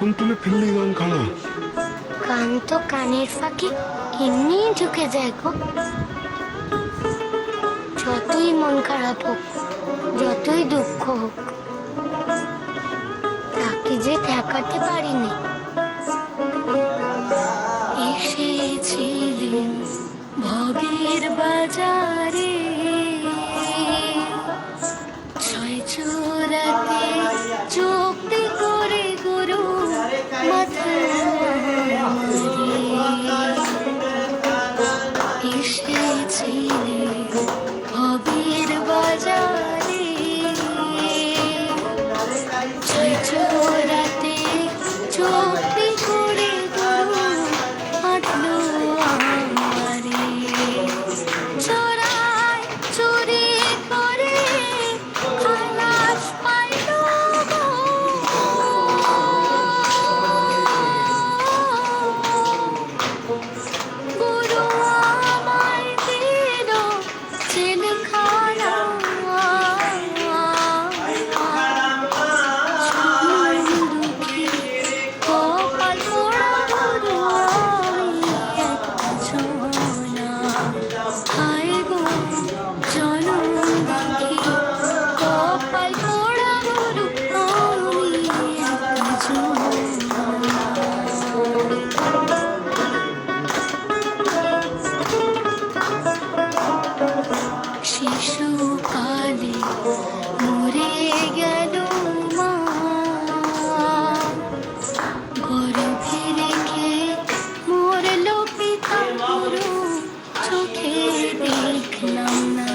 কোন তুলে ফেললি গান খাড়া? গান তো কানের ফাঁকে এমনিই ঢুকে যায় গো। যতই মন খারাপ হোক, যতই দুঃখ হোক, তাকে যে ঠেকাতে পারিনি। এসেছিলেন ভবের বাজারে, ছয় চোরাতে চোখটি করে গুরু মাথা এসেছিলেন ভবের বাজারে, ছয় চোরাতে চোখটি করে গুরু মাথা আমারে। চোরাই চুরি করে খালাস পাইল গো। গুরু আমায় দিল জেলখানা। দুঃখী কপাল পোড়া গুরু আমি একটা ছোনা। হায় গো জনম দুঃখী কপাল পোড়া গুরু আমি একটা ছোনা। শিশুকালে মরে গেল মা, গর্ভে রেখে মরল পিতা, পুরো চোখে দেখলাম না।